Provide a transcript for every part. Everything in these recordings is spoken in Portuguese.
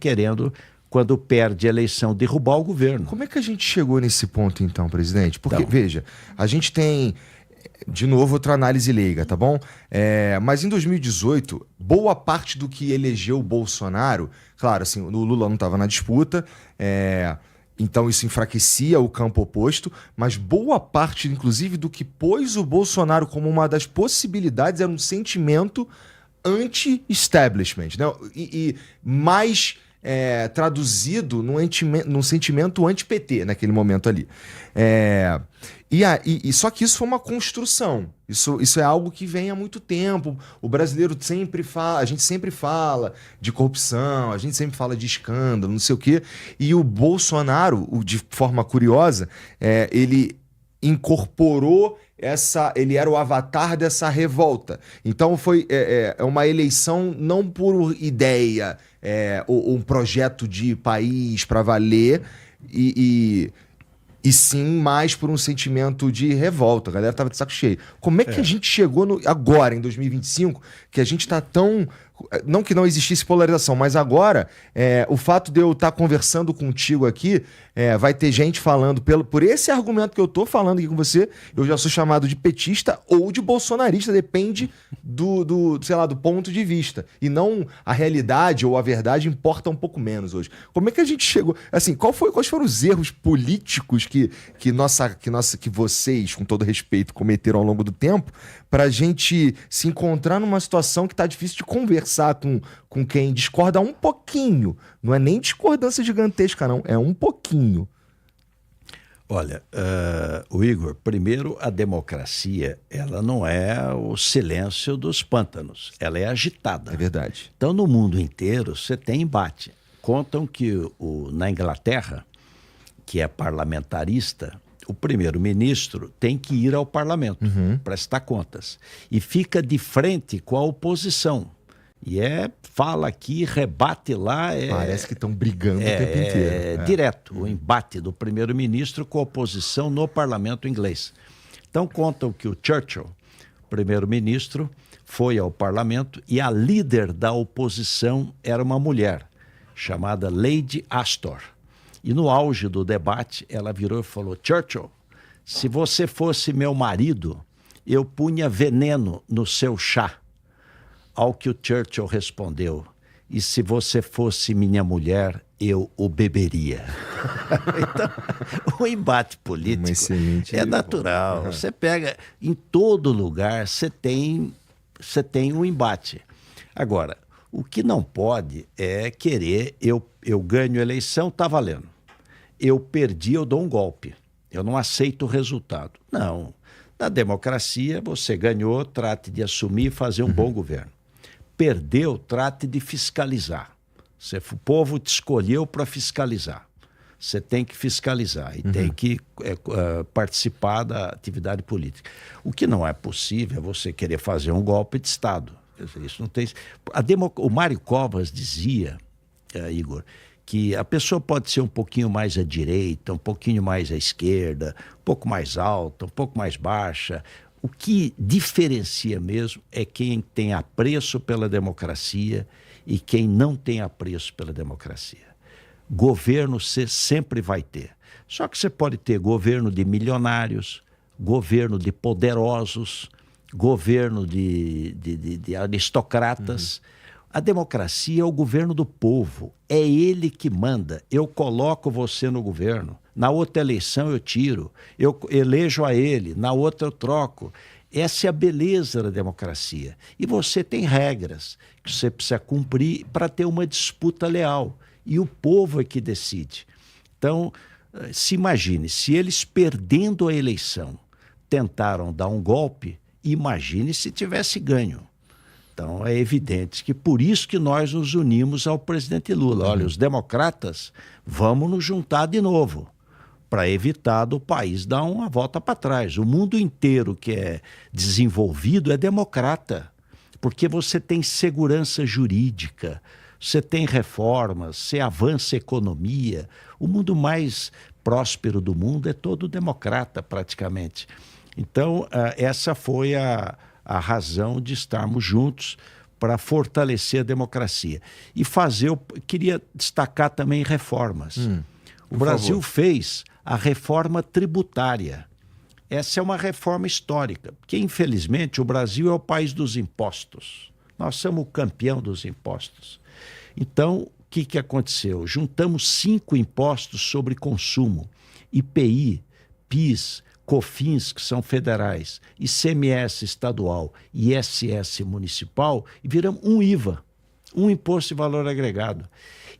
querendo, quando perde a eleição, derrubar o governo. Como é que a gente chegou nesse ponto, então, presidente? Porque, veja, a gente tem, de novo, outra análise leiga, tá bom? Mas em 2018, boa parte do que elegeu o Bolsonaro, claro, assim, o Lula não estava na disputa, então isso enfraquecia o campo oposto, mas boa parte, inclusive, do que pôs o Bolsonaro como uma das possibilidades era um sentimento anti-establishment, né? E mais traduzido num sentimento anti-PT naquele momento ali. Só que isso foi uma construção. Isso é algo que vem há muito tempo. O brasileiro sempre fala, a gente sempre fala de corrupção, a gente sempre fala de escândalo, não sei o quê. E o Bolsonaro, de forma curiosa, ele incorporou ele era o avatar dessa revolta. Então foi uma eleição não por ideia, ou um projeto de país para valer, e sim mais por um sentimento de revolta. A galera tava de saco cheio. Como é que a gente chegou agora, em 2025, que a gente tá tão... Não que não existisse polarização, mas agora, o fato de eu estar conversando contigo aqui, vai ter gente falando, por esse argumento que eu tô falando aqui com você, eu já sou chamado de petista ou de bolsonarista, depende sei lá, do ponto de vista. E não a realidade ou a verdade importa um pouco menos hoje. Como é que a gente chegou... Assim, quais foram os erros políticos que vocês, com todo respeito, cometeram ao longo do tempo, pra gente se encontrar numa situação que tá difícil de conversar com quem discorda um pouquinho. Não é nem discordância gigantesca, não. É um pouquinho. Olha, o Igor, primeiro, a democracia, ela não é o silêncio dos pântanos. Ela é agitada. É verdade. Então, no mundo inteiro, você tem embate. Contam que na Inglaterra, que é parlamentarista, o primeiro-ministro tem que ir ao parlamento, prestar contas. E fica de frente com a oposição. E fala aqui, rebate lá. Parece que estão brigando o tempo inteiro. Direto, o embate do primeiro-ministro com a oposição no parlamento inglês. Então contam que o Churchill, primeiro-ministro, foi ao parlamento e a líder da oposição era uma mulher, chamada Lady Astor. E no auge do debate, ela virou e falou: Churchill, se você fosse meu marido, eu punha veneno no seu chá. Ao que o Churchill respondeu: e se você fosse minha mulher, eu o beberia. Então, o embate político é natural. Você pega, em todo lugar, você tem um embate. Agora, o que não pode é querer, eu ganho a eleição, está valendo. Eu perdi, eu dou um golpe. Eu não aceito o resultado. Não. Na democracia, você ganhou, trate de assumir e fazer um bom governo. Perdeu, trate de fiscalizar. O povo te escolheu para fiscalizar. Você tem que fiscalizar e tem que participar da atividade política. O que não é possível é você querer fazer um golpe de Estado. Isso não tem... O Mário Covas dizia, Igor, que a pessoa pode ser um pouquinho mais à direita, um pouquinho mais à esquerda, um pouco mais alta, um pouco mais baixa. O que diferencia mesmo é quem tem apreço pela democracia e quem não tem apreço pela democracia. Governo você sempre vai ter. Só que você pode ter governo de milionários, governo de poderosos, governo de aristocratas. A democracia é o governo do povo. É ele que manda. Eu coloco você no governo. Na outra eleição eu tiro. Eu elejo a ele. Na outra eu troco. Essa é a beleza da democracia. E você tem regras que você precisa cumprir para ter uma disputa leal. E o povo é que decide. Então, se imagine, se eles perdendo a eleição tentaram dar um golpe, imagine se tivesse ganho. Então, é evidente que por isso que nós nos unimos ao presidente Lula. Olha, os democratas, vamos nos juntar de novo para evitar do país dar uma volta para trás. O mundo inteiro que é desenvolvido é democrata, porque você tem segurança jurídica, você tem reformas, você avança a economia. O mundo mais próspero do mundo é todo democrata, praticamente. Então, essa foi a razão de estarmos juntos para fortalecer a democracia. E queria destacar também reformas. O Brasil fez a reforma tributária. Essa é uma reforma histórica, porque, infelizmente, o Brasil é o país dos impostos. Nós somos o campeão dos impostos. Então, o que aconteceu? Juntamos 5 impostos sobre consumo: IPI, PIS, COFINS, que são federais, ICMS estadual e ISS municipal, e viramos um IVA, um Imposto de Valor Agregado.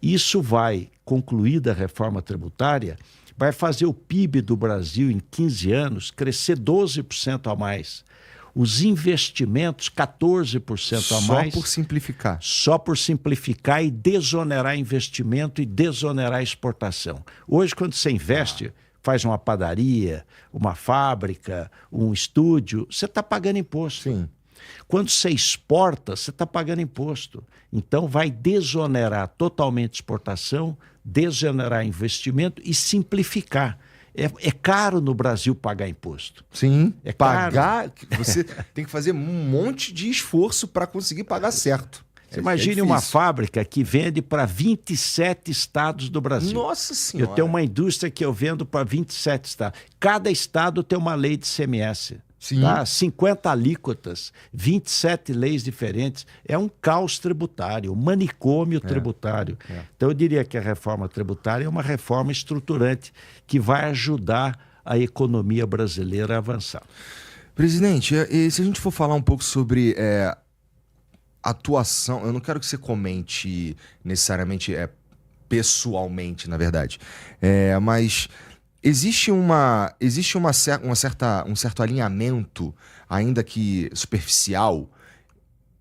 Isso vai, concluída a reforma tributária, vai fazer o PIB do Brasil, em 15 anos, crescer 12% a mais. Os investimentos, 14% a mais. Só por simplificar. Só por simplificar e desonerar investimento e desonerar exportação. Hoje, quando você investe, faz uma padaria, uma fábrica, um estúdio, você está pagando imposto. Sim. Quando você exporta, você está pagando imposto. Então, vai desonerar totalmente exportação, desonerar investimento e simplificar. É caro no Brasil pagar imposto. Sim, é pagar. Você tem que fazer um monte de esforço para conseguir pagar certo. Você imagine uma fábrica que vende para 27 estados do Brasil. Nossa Senhora! Eu tenho uma indústria que eu vendo para 27 estados. Cada estado tem uma lei de ICMS. Sim. Tá? 50 alíquotas, 27 leis diferentes. É um caos tributário, um manicômio tributário. Então, eu diria que a reforma tributária é uma reforma estruturante que vai ajudar a economia brasileira a avançar. Presidente, e se a gente for falar um pouco sobre atuação, eu não quero que você comente necessariamente pessoalmente, na verdade, mas existe um certo alinhamento, ainda que superficial,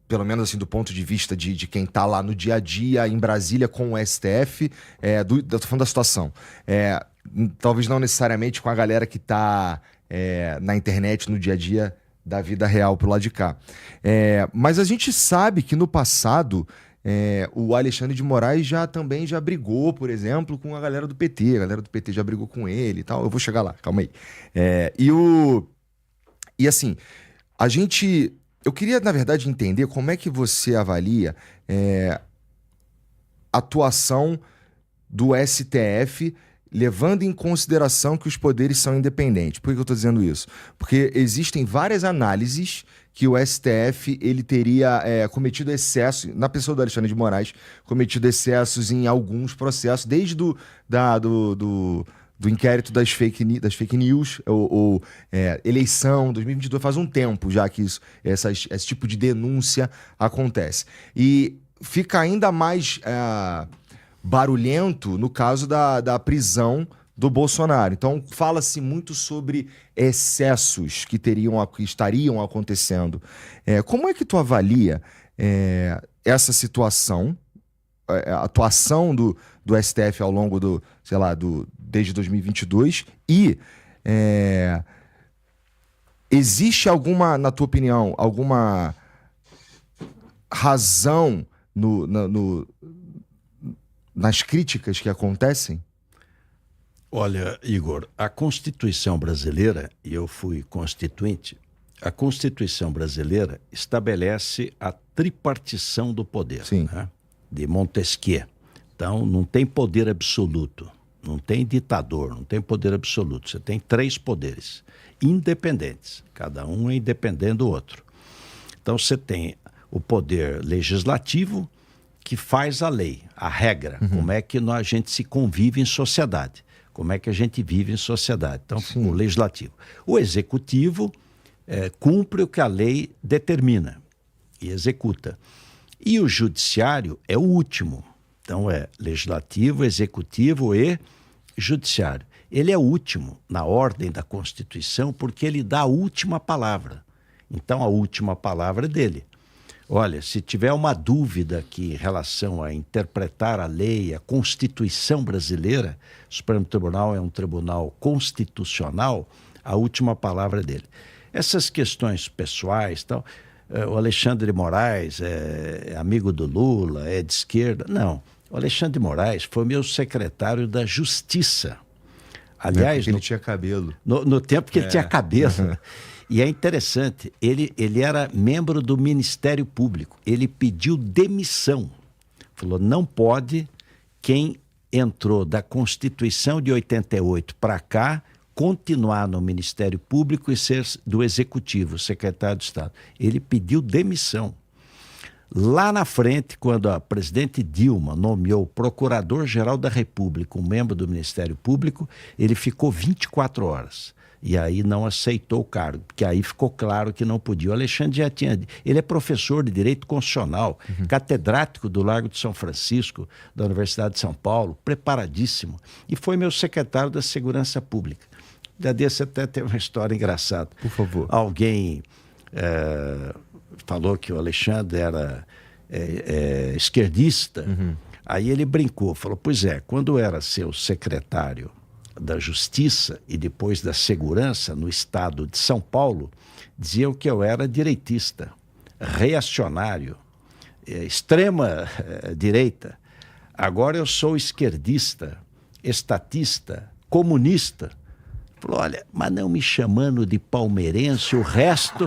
pelo menos assim do ponto de vista de quem está lá no dia a dia em Brasília com o STF, tô falando da situação. Talvez não necessariamente com a galera que está na internet no dia a dia da vida real pro lado de cá. Mas a gente sabe que no passado o Alexandre de Moraes também já brigou, por exemplo, com a galera do PT. A galera do PT já brigou com ele e tal. Eu vou chegar lá, calma aí. E assim, eu queria, na verdade, entender como é que você avalia a atuação do STF, levando em consideração que os poderes são independentes. Por que eu estou dizendo isso? Porque existem várias análises que o STF ele teria cometido excessos, na pessoa do Alexandre de Moraes, cometido excessos em alguns processos, desde do inquérito das fake news, ou eleição 2022, faz um tempo já que esse tipo de denúncia acontece. E fica ainda mais barulhento no caso da prisão do Bolsonaro. Então, fala-se muito sobre excessos que estariam acontecendo. Como é que tu avalia essa situação, a atuação do STF ao longo desde 2022 e existe na tua opinião, alguma razão nas críticas que acontecem? Olha, Igor, a Constituição brasileira, e eu fui constituinte, a Constituição brasileira estabelece a tripartição do poder, né? De Montesquieu. Então, não tem poder absoluto, não tem ditador, não tem poder absoluto. Você tem 3 poderes independentes, cada um é independente do outro. Então, você tem o poder legislativo, que faz a lei, a regra, como é que a gente se convive em sociedade, como é que a gente vive em sociedade. Então, o legislativo. O executivo cumpre o que a lei determina e executa. E o judiciário é o último. Então, é legislativo, executivo e judiciário. Ele é o último na ordem da Constituição porque ele dá a última palavra. Então, a última palavra é dele. Olha, se tiver uma dúvida aqui em relação a interpretar a lei, a Constituição brasileira, o Supremo Tribunal é um tribunal constitucional, a última palavra é dele. Essas questões pessoais, tal, o Alexandre de Moraes é amigo do Lula, é de esquerda. Não, o Alexandre de Moraes foi meu secretário da Justiça. Aliás, ele tinha cabelo. No tempo que ele tinha cabelo. E é interessante, ele era membro do Ministério Público, ele pediu demissão. Falou, não pode quem entrou da Constituição de 88 para cá continuar no Ministério Público e ser do Executivo, secretário de Estado. Ele pediu demissão. Lá na frente, quando a presidente Dilma nomeou o Procurador-Geral da República, um membro do Ministério Público, ele ficou 24 horas. E aí não aceitou o cargo, porque aí ficou claro que não podia. O Alexandre já tinha... Ele é professor de Direito Constitucional, catedrático do Largo de São Francisco, da Universidade de São Paulo, preparadíssimo. E foi meu secretário da Segurança Pública. Da desse até tem uma história engraçada. Por favor. Alguém falou que o Alexandre era esquerdista. Aí ele brincou, falou, pois é, quando era seu secretário da Justiça e depois da Segurança no estado de São Paulo, diziam que eu era direitista, reacionário, extrema direita. Agora eu sou esquerdista, estatista, comunista. Falou, olha, mas não me chamando de palmeirense, o resto,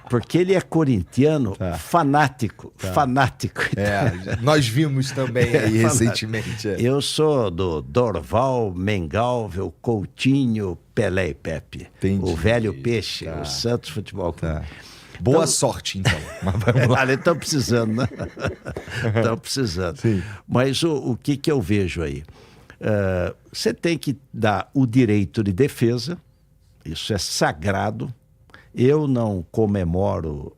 porque ele é corintiano, fanático. Nós vimos também aí recentemente. Eu sou do Dorval, Mengalvel, Coutinho, Pelé e Pepe. Entendi. O velho peixe, o Santos Futebol Clube. Boa sorte, então. Mas vamos lá. Olha, estão precisando, né? Estão precisando. Sim. Mas o que eu vejo aí? Você tem que dar o direito de defesa, isso é sagrado. Eu não comemoro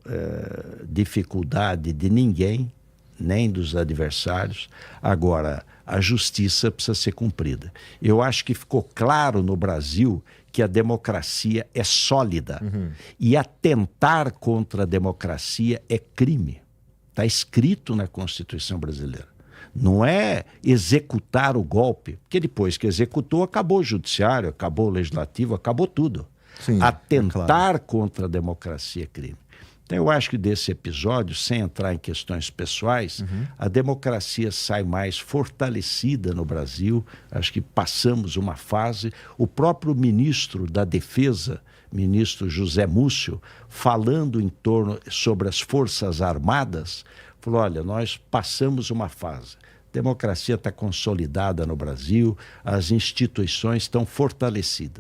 dificuldade de ninguém, nem dos adversários. Agora, a justiça precisa ser cumprida. Eu acho que ficou claro no Brasil que a democracia é sólida. E atentar contra a democracia é crime. Está escrito na Constituição brasileira. Não é executar o golpe, porque depois que executou, acabou o judiciário, acabou o legislativo, acabou tudo. Sim, atentar contra a democracia é crime. Então eu acho que desse episódio, sem entrar em questões pessoais, a democracia sai mais fortalecida no Brasil. Acho que passamos uma fase. O próprio ministro da Defesa, ministro José Múcio, falando sobre as Forças Armadas, falou, olha, nós passamos uma fase. A democracia está consolidada no Brasil, as instituições estão fortalecidas.